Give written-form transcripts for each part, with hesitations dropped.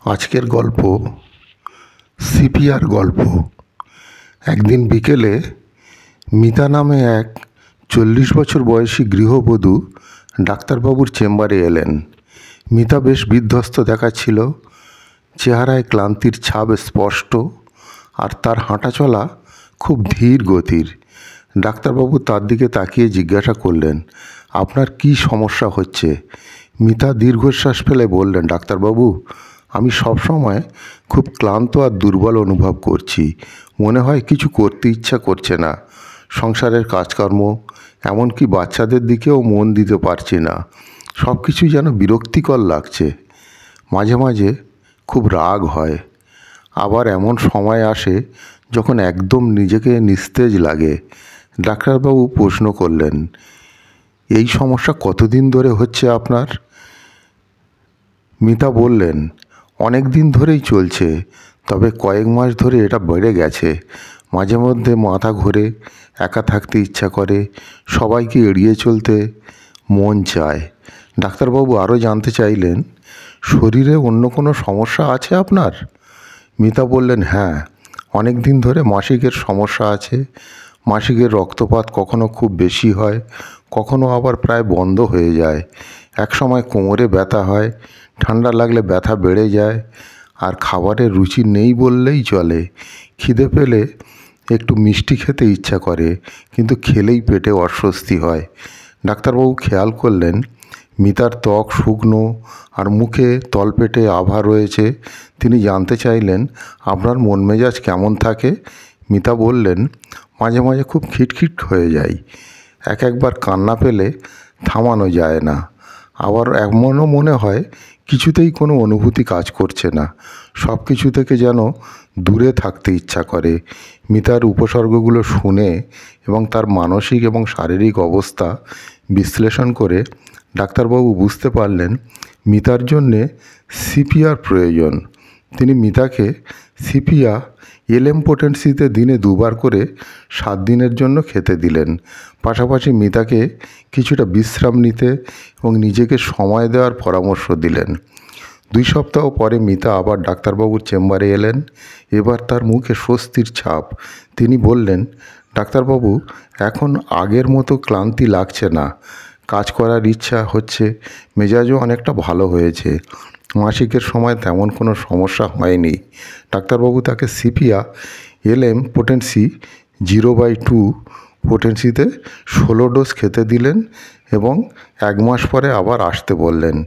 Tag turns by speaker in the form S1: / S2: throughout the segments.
S1: আজকের গল্প সিপিআর গল্প। একদিন বিকেলে মিতা নামে এক 40 বছর বয়সী গৃহবধূ ডাক্তারবাবুর চেম্বারে এলেন। মিতা বেশ বিধ্বস্ত দেখাচ্ছিল, চেহারায় ক্লান্তির ছাপ স্পষ্ট, আর তার হাঁটাচলা খুব ধীর গতির। ডাক্তারবাবু তার দিকে তাকিয়ে জিজ্ঞাসা করলেন, আপনার কি সমস্যা হচ্ছে? মিতা দীর্ঘশ্বাস ফেলে বললেন, ডাক্তারবাবু, আমি সবসময় খুব ক্লান্ত আর দুর্বল অনুভব করছি। মনে হয় কিছু করতে ইচ্ছা করছে না। সংসারের কাজকর্ম, এমনকি বাচ্চাদের দিকেও মন দিতে পারছি না। সব কিছুই যেন বিরক্তিকর লাগছে। মাঝে মাঝে খুব রাগ হয়। আবার এমন সময় আসে যখন একদম নিজেকে নিস্তেজ লাগে। ডাক্তারবাবু প্রশ্ন করলেন, এই সমস্যা কতদিন ধরে হচ্ছে আপনার? মিতা বললেন, অনেক দিন ধরেই চলছে, তবে কয়েক মাস ধরে এটা বেড়ে গেছে। মাঝে মধ্যে মাথা ঘোরে, একা থাকতে ইচ্ছা করে, সবাইকে এড়িয়ে চলতে মন চায়। ডাক্তারবাবু আরও জানতে চাইলেন, শরীরে অন্য কোনো সমস্যা আছে আপনার? মিতা বললেন, হ্যাঁ, অনেক দিন ধরে মাসিকের সমস্যা আছে। মাসিকের রক্তপাত কখনো খুব বেশি হয়, কখনো আবার প্রায় বন্ধ হয়ে যায়। একসময় কোমরে ব্যথা হয়, ঠান্ডা লাগলে ব্যথা বেড়ে যায়, আর খাবারের রুচি নেই বললেই চলে। খিদে পেলে একটু মিষ্টি খেতে ইচ্ছা করে, কিন্তু খেলেই পেটে অস্বস্তি হয়। ডাক্তারবাবু খেয়াল করলেন, মিতার ত্বক শুকনো আর মুখে তলপেটে আভা রয়েছে। তিনি জানতে চাইলেন, আপনার মন মেজাজ কেমন থাকে? মিতা বললেন, মাঝে মাঝে খুব খিটখিট হয়ে যায়। একবার কান্না পেলে থামানো যায় না। আবার এমনও মনে হয় কিছুতেই কোনো অনুভূতি কাজ করছে না। সব কিছু থেকে যেন দূরে থাকতে ইচ্ছা করে। মিতার উপসর্গগুলো শুনে এবং তার মানসিক এবং শারীরিক অবস্থা বিশ্লেষণ করে ডাক্তারবাবু বুঝতে পারলেন, মিতার জন্যে সিপিআর প্রয়োজন। তিনি মিতাকে সিপিয়া এলএম পোটেন্সিতে দিনে 2 বার করে 7 দিনের জন্য খেতে দিলেন। পাশাপাশি মিতাকে কিছুটা বিশ্রাম নিতে এবং নিজেকে সময় দেওয়ার পরামর্শ দিলেন। 2 সপ্তাহ পরে মিতা আবার ডাক্তারবাবুর চেম্বারে এলেন। এবার তার মুখে স্বস্তির ছাপ। তিনি বললেন, ডাক্তারবাবু, এখন আগের মতো ক্লান্তি লাগছে না, কাজ করার ইচ্ছা হচ্ছে, মেজাজও অনেকটা ভালো হয়েছে। মাসিকের সময় তেমন কোনো সমস্যা হয়নি। ডাক্তারবাবু তাকে সিপিয়া এলএম পোটেন্সি 0/2 পোটেন্সিতে 16 ডোজ খেতে দিলেন এবং 1 মাস পরে আবার আসতে বললেন।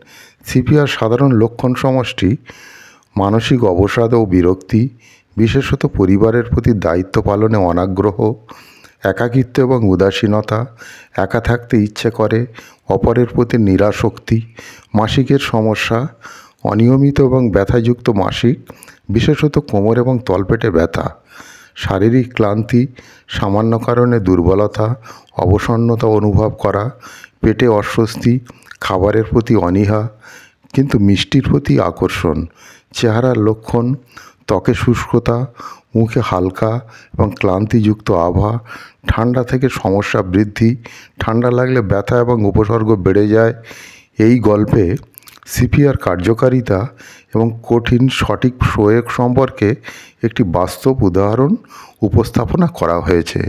S1: সিপিআর সাধারণ লক্ষণ সমষ্টি মানসিক অবসাদ ও বিরক্তি, বিশেষত পরিবারের প্রতি দায়িত্ব পালনে অনাগ্রহ, একাকিত্ব এবং উদাসীনতা, একা থাকতে ইচ্ছে করে, অপরের প্রতি নিরাসক্তি, মাসিকের সমস্যা, অনিয়মিত এবং ব্যথাযুক্ত মাসিক, বিশেষত কোমর এবং তলপেটে ব্যথা, শারীরিক ক্লান্তি, সামান্য কারণে দুর্বলতা, অবসন্নতা অনুভব করা, পেটে অস্বস্তি, খাবারের প্রতি অনীহা কিন্তু মিষ্টির প্রতি আকর্ষণ, চেহারার লক্ষণ, ত্বকে শুষ্কতা, মুখে হালকা এবং ক্লান্তিযুক্ত আভা, ঠান্ডা থেকে সমস্যা বৃদ্ধি, ঠান্ডা লাগলে ব্যথা এবং উপসর্গ বেড়ে যায়। এই গল্পে সিপিআর কার্যকারিতা এবং কঠিন সঠিক প্রয়োগ সম্পর্কে একটি বাস্তব উদাহরণ উপস্থাপনা করা হয়েছে।